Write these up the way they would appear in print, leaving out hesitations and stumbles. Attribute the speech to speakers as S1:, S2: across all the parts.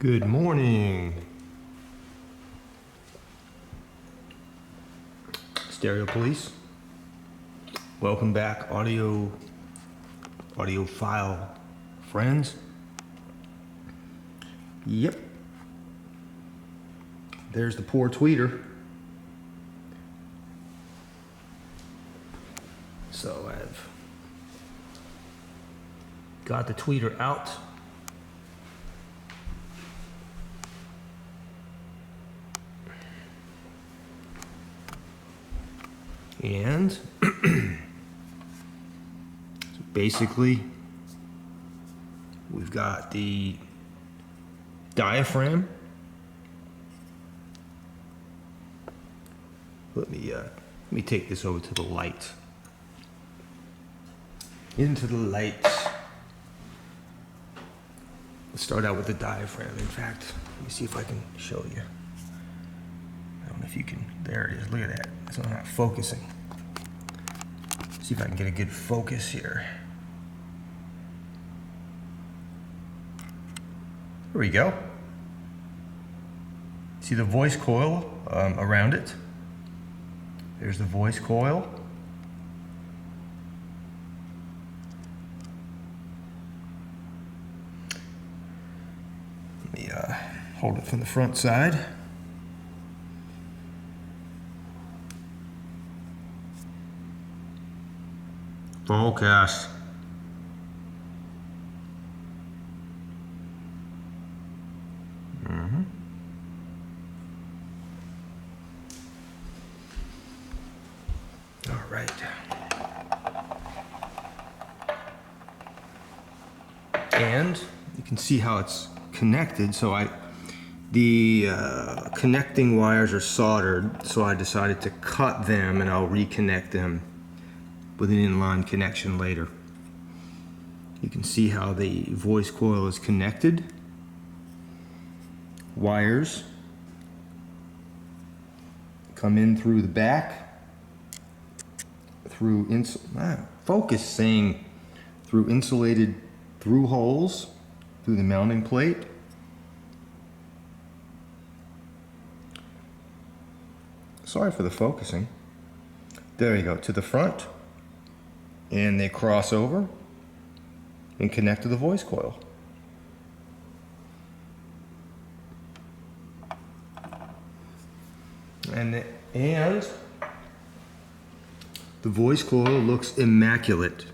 S1: Good morning. Stereo Police. Welcome back, audio file friends. Yep. There's the poor tweeter. So I've got the tweeter out. And so basically, we've got the diaphragm. Let me take this over to the light. Into the light. Let's start out with the diaphragm. In fact, let me see if I can show you. I don't know if you can. There it is. Look at that. So I'm not focusing. See if I can get a good focus here. There we go. See the voice coil around it? There's the voice coil. Let me hold it from the front side. Focus. All right. And you can see how it's connected. So the connecting wires are soldered, so I decided to cut them and I'll reconnect them with an inline connection later. You can see how the voice coil is connected. Wires come in through the back, through through insulated through holes through the mounting plate. Sorry for the focusing. There you go, to the front. And they cross over and connect to the voice coil. And the voice coil looks immaculate.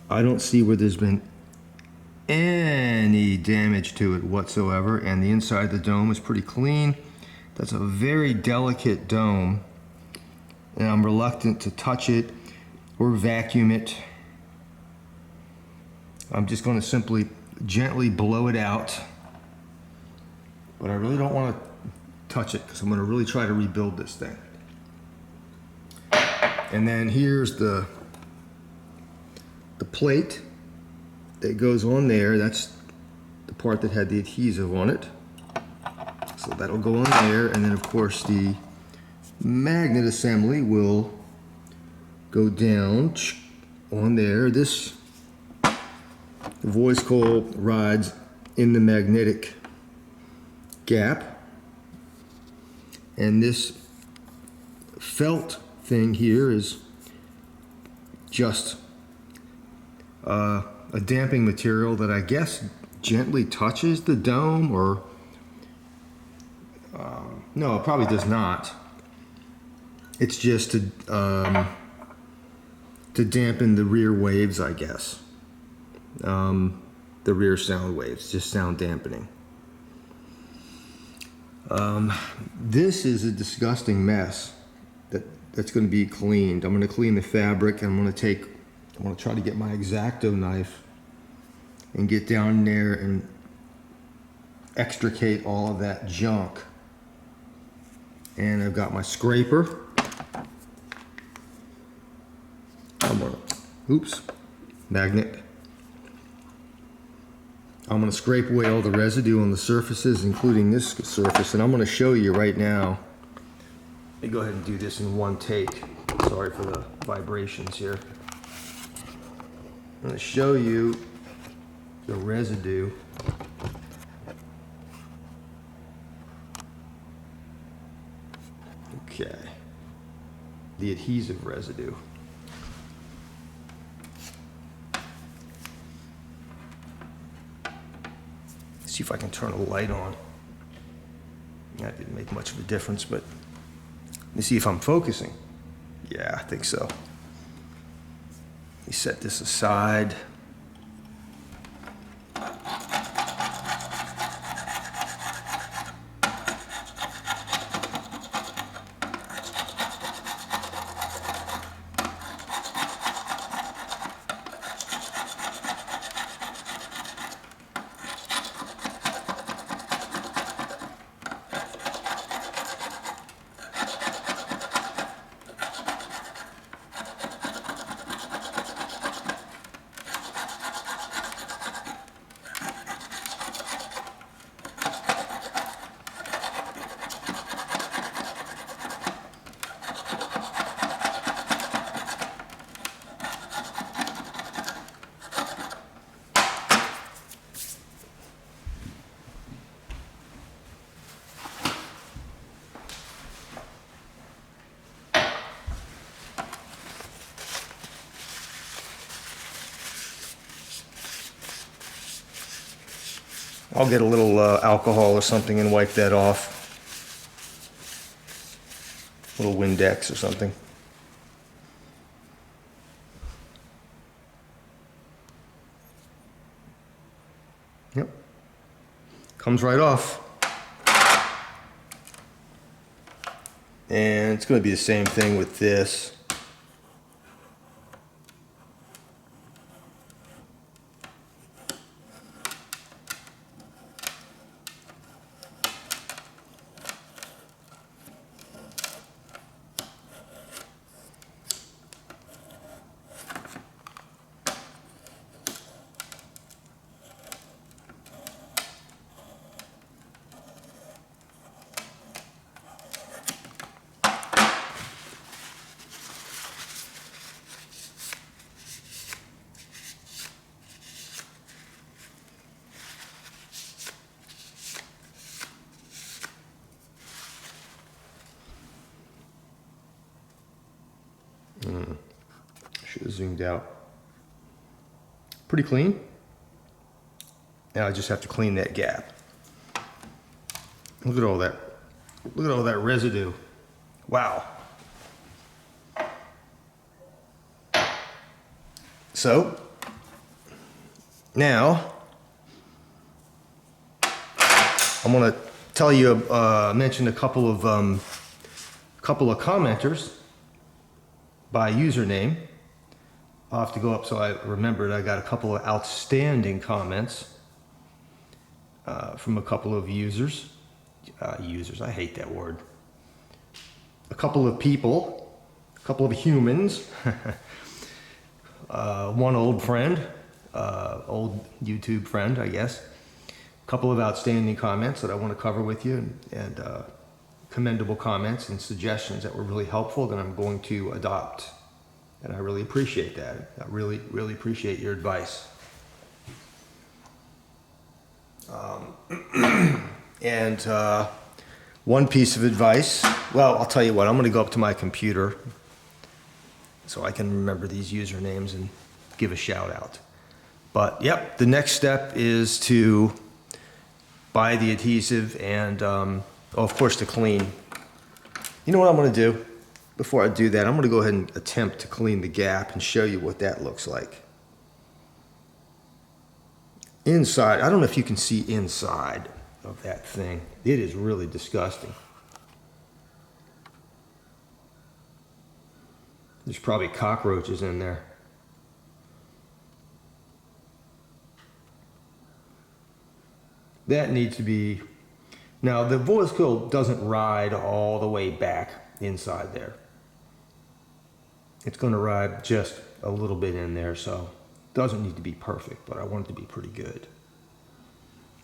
S1: I don't see where there's been any damage to it whatsoever, and the inside of the dome is pretty clean. That's a very delicate dome, and I'm reluctant to touch it or vacuum it. I'm just going to simply gently blow it out, but I really don't want to touch it because I'm going to really try to rebuild this thing. And then here's the plate that goes on there. That's the part that had the adhesive on it, so that'll go on there. And then of course the magnet assembly will go down on there. The voice coil rides in the magnetic gap, and this felt thing here is just a damping material that I guess gently touches the dome, or no, it probably does not. It's just to dampen the rear waves, I guess. The rear sound waves, just sound dampening. This is a disgusting mess that's going to be cleaned. I'm going to clean the fabric. I'm going to try to get my X-Acto knife and get down there and extricate all of that junk. And I've got my scraper. Magnet. I'm going to scrape away all the residue on the surfaces, including this surface, and I'm going to show you right now. Let me go ahead and do this in one take. Sorry for the vibrations here. I'm going to show you the residue Okay. The adhesive residue. See if I can turn a light on. That didn't make much of a difference, but let me see if I'm focusing. Yeah, I think so. Let me set this aside. I'll get a little alcohol or something and wipe that off. A little Windex or something. Yep. Comes right off. And it's going to be the same thing with this. Should have zoomed out. Pretty clean. Now I just have to clean that gap. Look at all that. Look at all that residue. Wow. So now I'm going to tell you, mention a couple of commenters by username. I'll have to go up so I remembered. I got a couple of outstanding comments from a couple of users. I hate that word. A couple of people, a couple of humans. One old friend, old YouTube friend, I guess. A couple of outstanding comments that I want to cover with you, and commendable comments and suggestions that were really helpful that I'm going to adopt. And I really appreciate that. I really, really appreciate your advice. And one piece of advice, well, I'll tell you what, I'm going to go up to my computer so I can remember these usernames and give a shout out. But yep, the next step is to buy the adhesive and, of course, to clean. You know what I'm going to do? Before I do that, I'm going to go ahead and attempt to clean the gap and show you what that looks like. Inside, I don't know if you can see inside of that thing. It is really disgusting. There's probably cockroaches in there. That needs to be... Now, the voice coil doesn't ride all the way back inside there. It's going to ride just a little bit in there, so it doesn't need to be perfect, but I want it to be pretty good.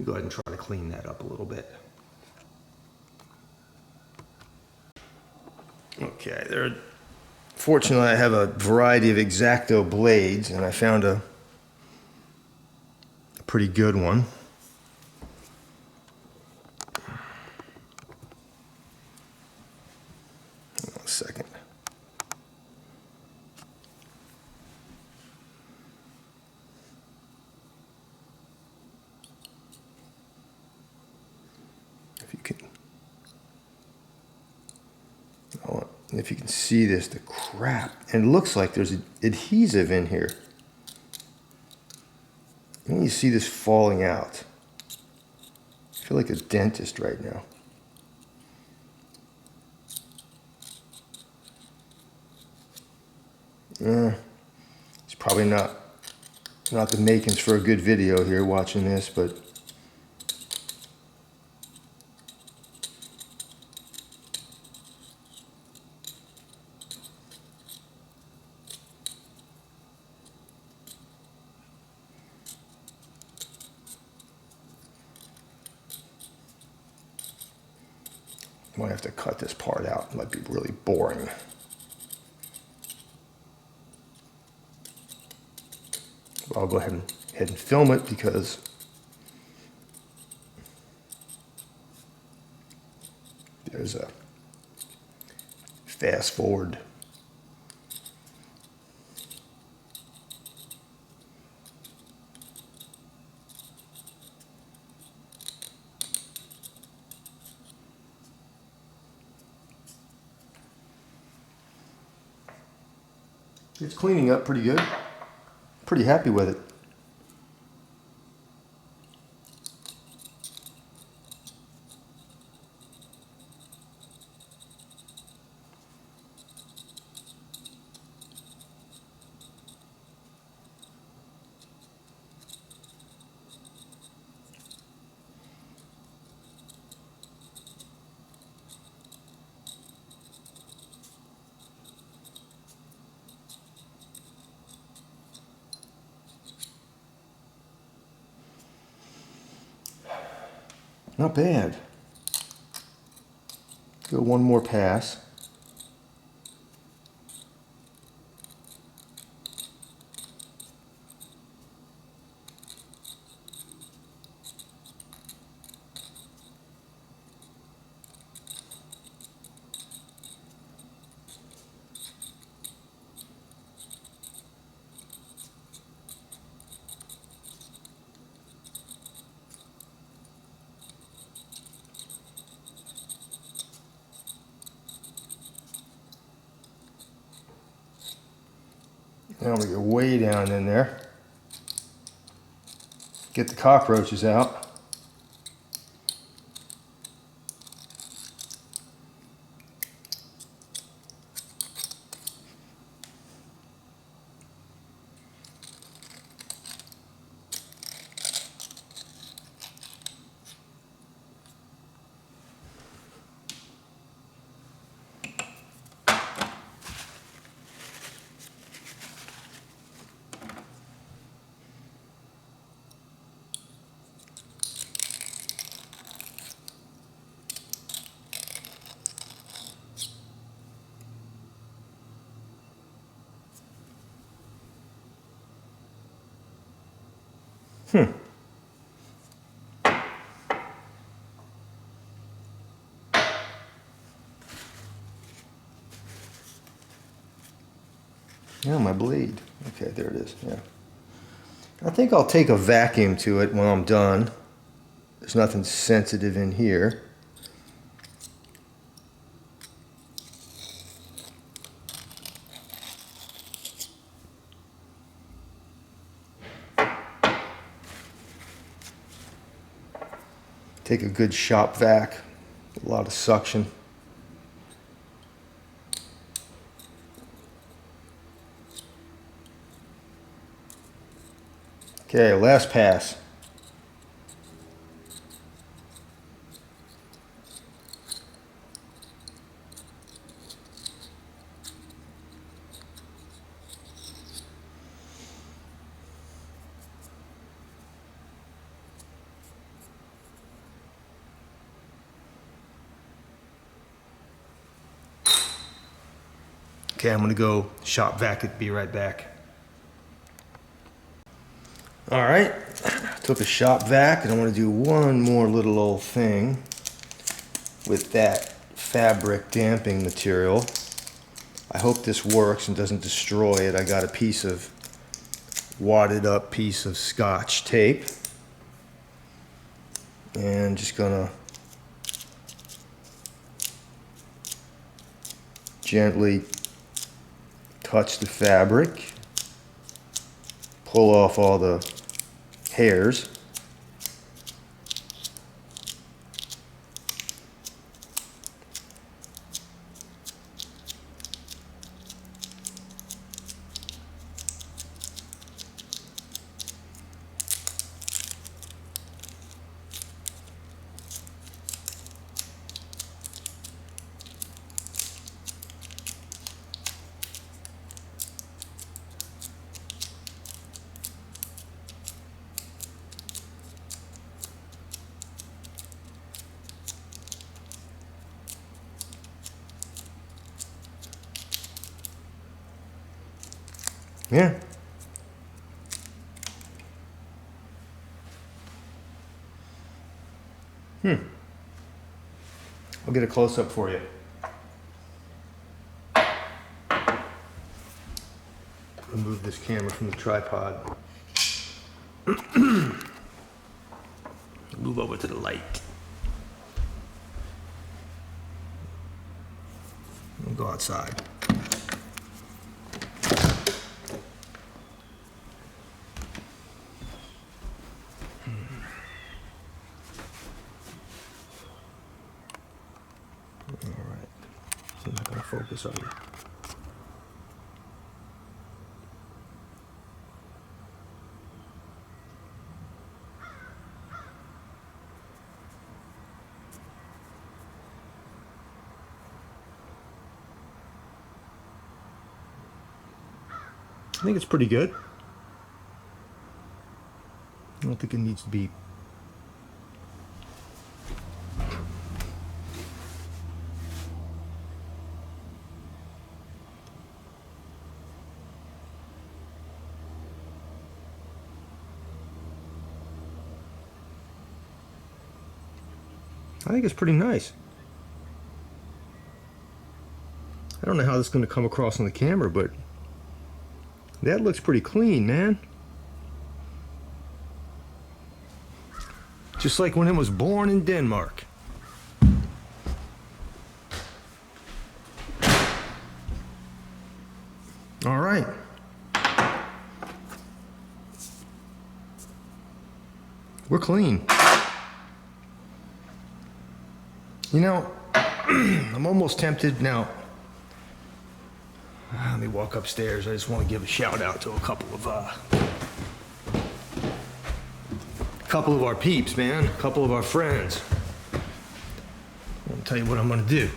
S1: Go ahead and try to clean that up a little bit. Okay, there. Fortunately, I have a variety of X-Acto blades, and I found a pretty good one. And if you can see this, the crap, and it looks like there's adhesive in here. And you see this falling out. I feel like a dentist right now. It's probably not the makings for a good video here watching this, but I might have to cut this part out. It might be really boring. But I'll go ahead and film it because there's a fast forward. It's cleaning up pretty good. Pretty happy with it. Not bad. Go one more pass. Now I'm going to go way down in there. Get the cockroaches out. Yeah, my blade. Okay, there it is. Yeah. I think I'll take a vacuum to it when I'm done. There's nothing sensitive in here. Take a good shop vac, a lot of suction. Okay, last pass. Okay, I'm gonna go shop vac it, be right back. All right, took a shop vac and I want to do one more little old thing with that fabric damping material. I hope this works and doesn't destroy it. I got a piece of wadded up piece of Scotch tape and just gonna gently touch the fabric, pull off all the hairs. Yeah. I'll get a close-up for you. Remove this camera from the tripod. Move over to the light. We'll go outside. Alright. So I'm not going to focus on you. I think it's pretty good. I don't think it needs to be I think it's pretty nice. I don't know how this is going to come across on the camera, but that looks pretty clean, man. Just like when it was born in Denmark. All right. We're clean. You know, I'm almost tempted now. Let me walk upstairs. I just want to give a shout out to a couple of our peeps, man. A couple of our friends. I'll tell you what I'm gonna do.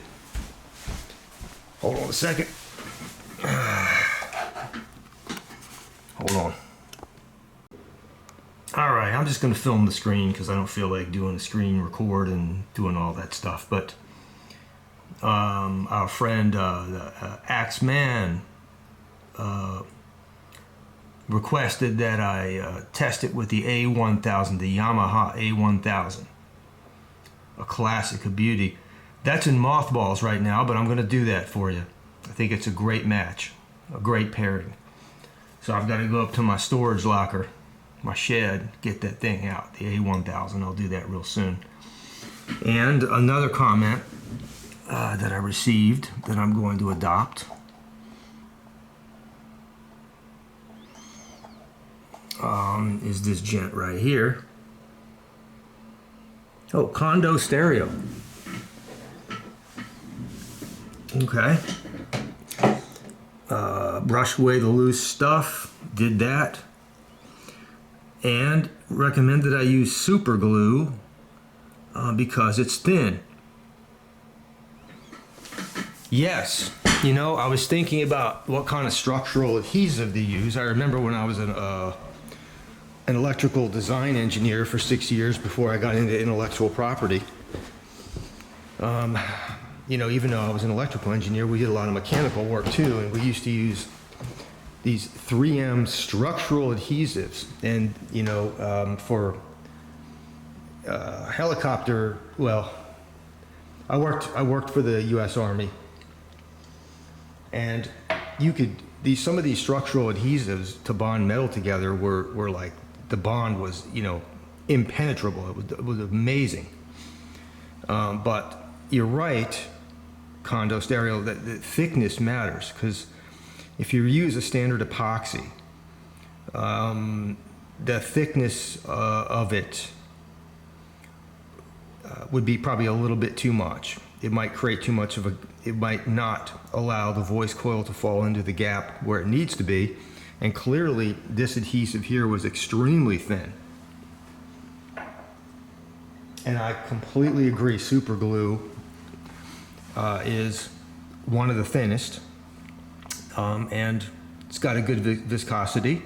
S1: Hold on a second. Hold on. All right, I'm just gonna film the screen because I don't feel like doing a screen record and doing all that stuff. But our friend Axeman requested that I test it with the A1000, the Yamaha A1000, a classic, a beauty. That's in mothballs right now, but I'm going to do that for you. I think it's a great match, a great pairing. So I've got to go up to my storage locker, my shed, get that thing out, the A1000. I'll do that real soon. And another comment that I received that I'm going to adopt. Is this gent right here. Oh, condo stereo. Okay. Brush away the loose stuff. Did that. And recommended I use super glue because it's thin. Yes. You know, I was thinking about what kind of structural adhesive to use. I remember when I was an electrical design engineer for 6 years before I got into intellectual property. You know, even though I was an electrical engineer, we did a lot of mechanical work too, and we used to use these 3M structural adhesives. And, you know, for helicopter, well, I worked for the U.S. Army, and you could, some of these structural adhesives to bond metal together were like, the bond was, you know, impenetrable. It was amazing. But you're right, condo stereo, that the thickness matters, because if you use a standard epoxy, the thickness of it would be probably a little bit too much. It might create too much of a, it might not allow the voice coil to fall into the gap where it needs to be. And clearly this adhesive here was extremely thin. And I completely agree, super glue is one of the thinnest, and it's got a good viscosity,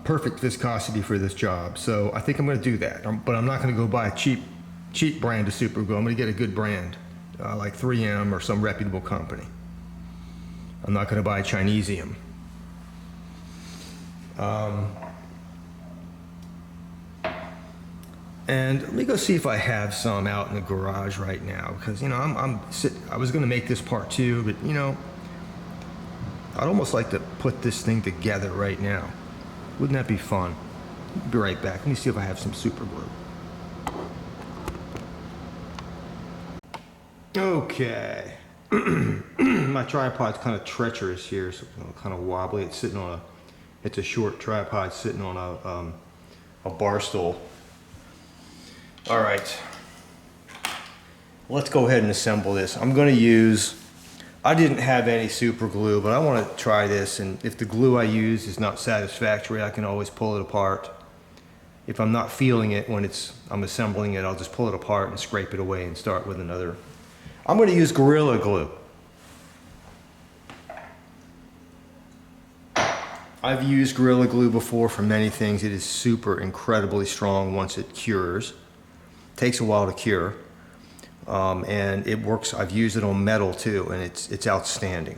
S1: perfect viscosity for this job. So I think I'm going to do that, but I'm not going to go buy a cheap brand of super glue. I'm going to get a good brand like 3M or some reputable company. I'm not going to buy Chinesium. And let me go see if I have some out in the garage right now, because, you know, I was going to make this part too, but, you know, I'd almost like to put this thing together right now. Wouldn't that be fun? I'll be right back. Let me see if I have some super glue. Okay. My tripod's kind of treacherous here, so it's kind of wobbly. It's sitting on it's a short tripod sitting on a bar stool. All right, let's go ahead and assemble this. I'm going to use, I didn't have any super glue, but I want to try this, and if the glue I use is not satisfactory, I can always pull it apart. If I'm not feeling it when I'm assembling it, I'll just pull it apart and scrape it away and start with another. I'm going to use Gorilla Glue. I've used Gorilla Glue before for many things. It is super incredibly strong once it cures. Takes a while to cure, and it works. I've used it on metal too, and it's outstanding.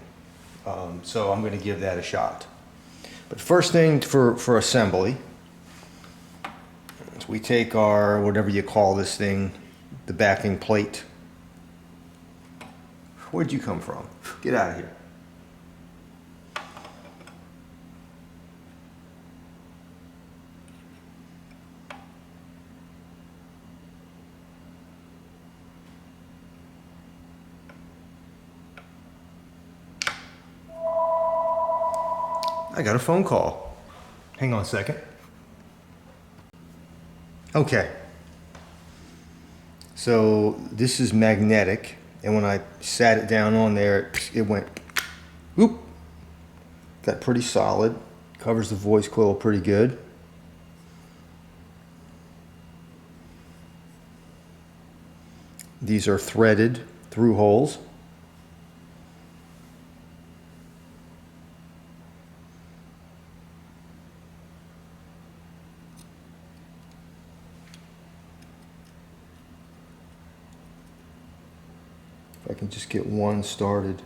S1: So I'm going to give that a shot. But first thing for assembly, is we take our, whatever you call this thing, the backing plate. Where'd you come from? Get out of here. I got a phone call. Hang on a second. Okay. So this is magnetic, and when I sat it down on there, it went whoop. Got pretty solid. Covers the voice coil pretty good. These are threaded through holes. If I can just get one started.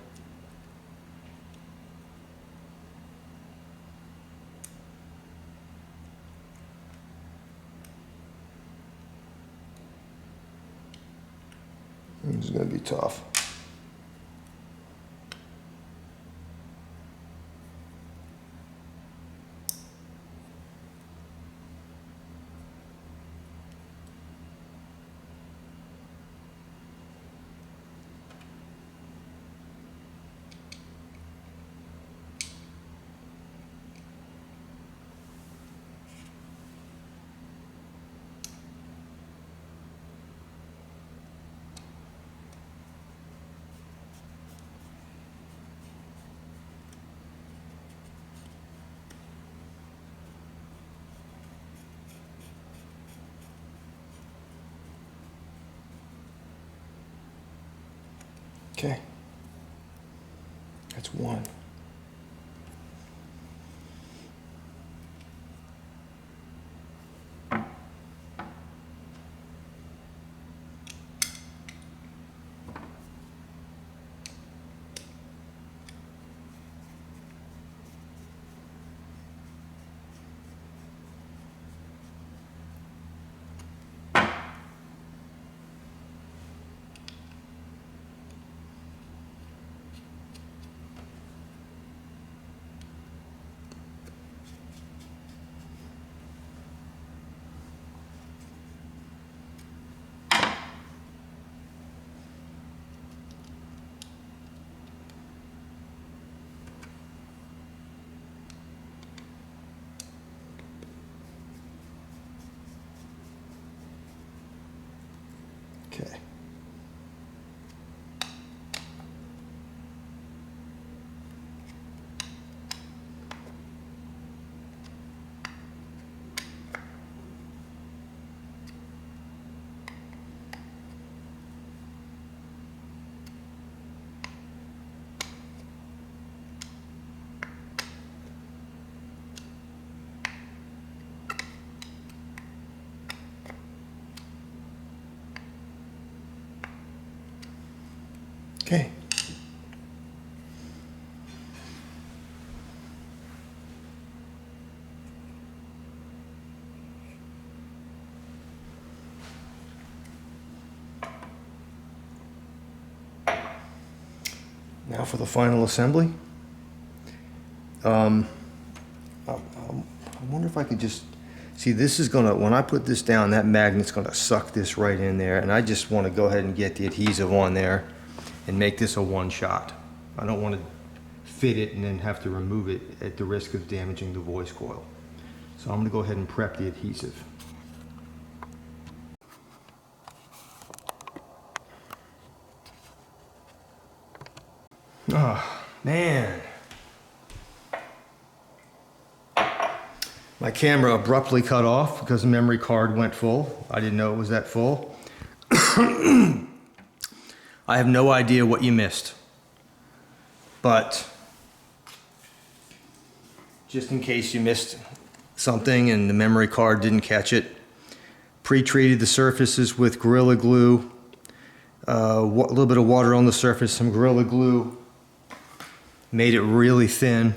S1: This is going to be tough. Okay, that's one. Okay. Okay. Now for the final assembly. I wonder if I could just see, this is gonna, when I put this down, that magnet's gonna suck this right in there, and I just want to go ahead and get the adhesive on there and make this a one shot. I don't want to fit it and then have to remove it at the risk of damaging the voice coil. So I'm going to go ahead and prep the adhesive. Oh, man. My camera abruptly cut off because the memory card went full. I didn't know it was that full. I have no idea what you missed, but just in case you missed something and the memory card didn't catch it, pre-treated the surfaces with Gorilla Glue, a little bit of water on the surface, some Gorilla Glue, made it really thin,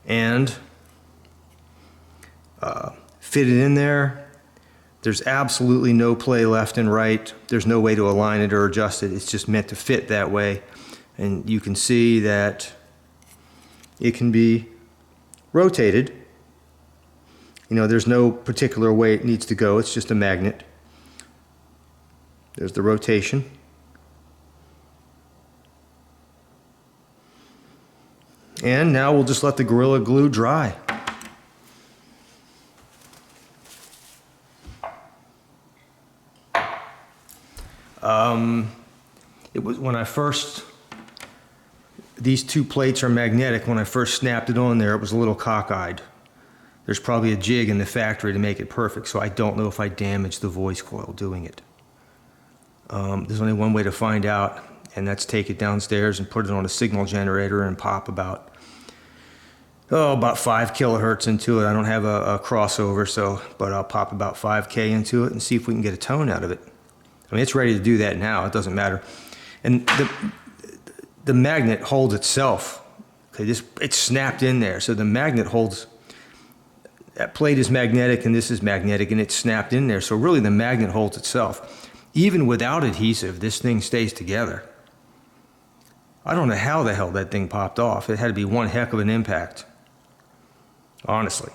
S1: and fit it in there. There's absolutely no play left and right. There's no way to align it or adjust it. It's just meant to fit that way. And you can see that it can be rotated. You know, there's no particular way it needs to go. It's just a magnet. There's the rotation. And now we'll just let the Gorilla Glue dry. It was when I first, these two plates are magnetic. When I first snapped it on there, it was a little cockeyed. There's probably a jig in the factory to make it perfect, so I don't know if I damaged the voice coil doing it. There's only one way to find out, and that's take it downstairs and put it on a signal generator and pop about 5 kilohertz into it. I don't have a crossover, but I'll pop about 5K into it and see if we can get a tone out of it. I mean, it's ready to do that now. It doesn't matter. And the magnet holds itself. Okay, it's snapped in there. So the magnet holds, that plate is magnetic and this is magnetic and it's snapped in there. So really the magnet holds itself. Even without adhesive, this thing stays together. I don't know how the hell that thing popped off. It had to be one heck of an impact. Honestly.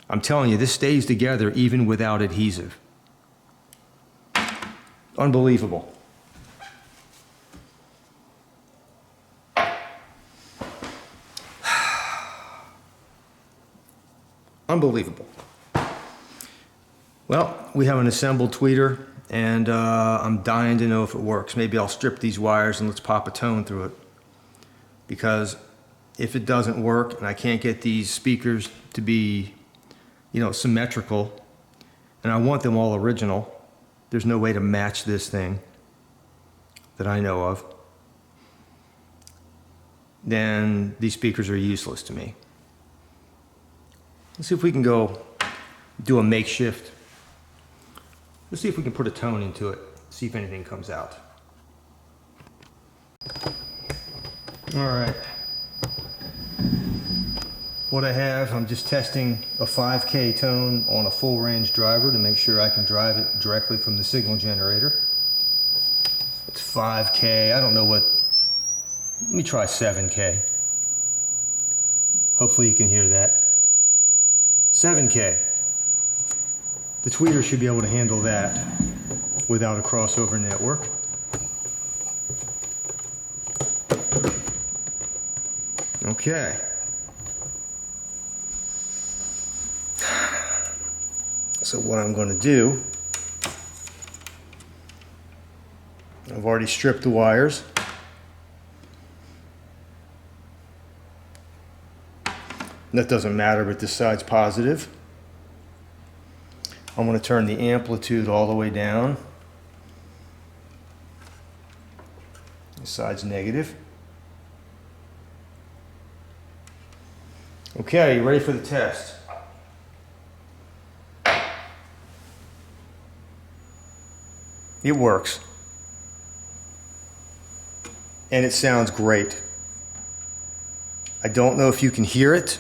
S1: I'm telling you, this stays together even without adhesive. Unbelievable. Unbelievable. Well, we have an assembled tweeter, and I'm dying to know if it works. Maybe I'll strip these wires and let's pop a tone through it. Because if it doesn't work and I can't get these speakers to be, you know, symmetrical, and I want them all original, there's no way to match this thing that I know of, then these speakers are useless to me. Let's see if we can go do a makeshift. Let's see if we can put a tone into it, see if anything comes out. All right. What I have, I'm just testing a 5K tone on a full range driver to make sure I can drive it directly from the signal generator. It's 5K, I don't know what, let me try 7K. Hopefully you can hear that. 7K. The tweeter should be able to handle that without a crossover network. Okay. So what I'm going to do, I've already stripped the wires. That doesn't matter, but this side's positive. I'm going to turn the amplitude all the way down. This side's negative. Okay, you ready for the test? It works. And it sounds great. I don't know if you can hear it.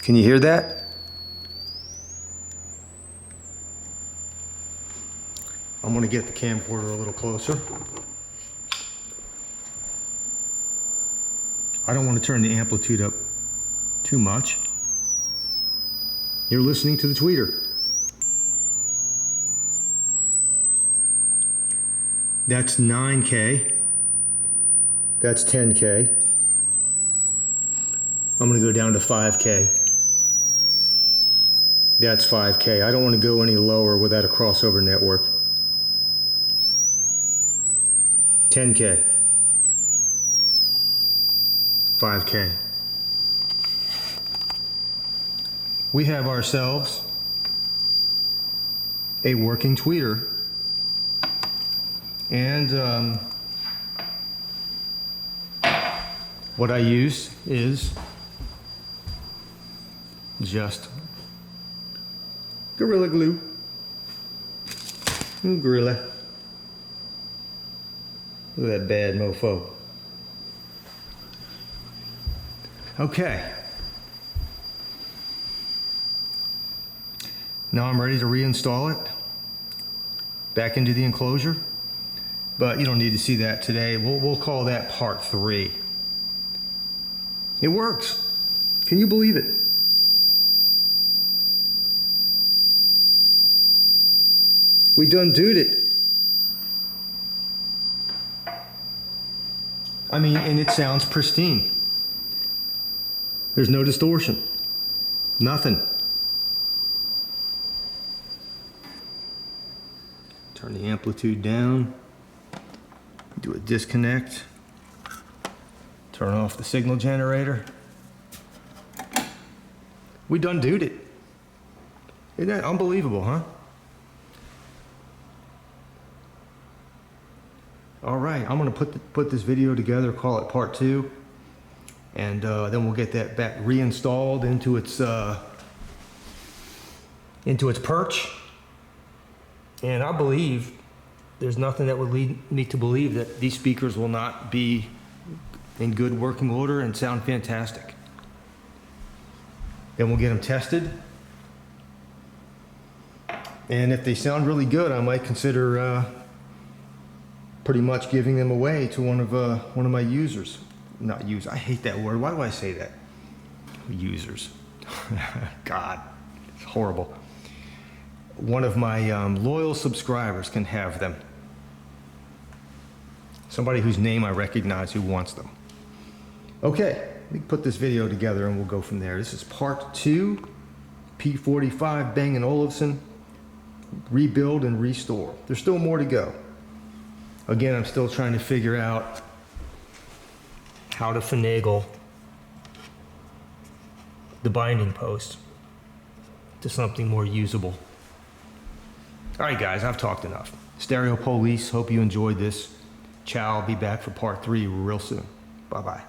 S1: Can you hear that? I'm going to get the camcorder a little closer. I don't want to turn the amplitude up too much. You're listening to the tweeter. That's 9K. That's 10K. I'm going to go down to 5K. That's 5K. I don't want to go any lower without a crossover network. 10K. 5K. We have ourselves a working tweeter. And what I use is just Gorilla Glue. Gorilla. Look at that bad mofo. Okay. Now I'm ready to reinstall it back into the enclosure. But you don't need to see that today. We'll call that part 3. It works. Can you believe it? We done doed it. I mean, and it sounds pristine. There's no distortion. Nothing. Turn the amplitude down. Do a disconnect. Turn off the signal generator. We done doed it. Isn't that unbelievable, huh? All right, I'm gonna put this video together, call it part 2, and then we'll get that back reinstalled into its perch. And I believe there's nothing that would lead me to believe that these speakers will not be in good working order and sound fantastic. Then we'll get them tested. And if they sound really good, I might consider pretty much giving them away to one of my users. Not users, I hate that word. Why do I say that? Users. God, it's horrible. One of my loyal subscribers can have them. Somebody whose name I recognize who wants them. Okay, let me put this video together and we'll go from there. This is part 2, P45 Bang & Olufsen, rebuild and restore. There's still more to go. Again, I'm still trying to figure out how to finagle the binding post to something more usable. All right, guys, I've talked enough. Stereo Police, hope you enjoyed this. Ciao, I'll be back for part 3 real soon. Bye-bye.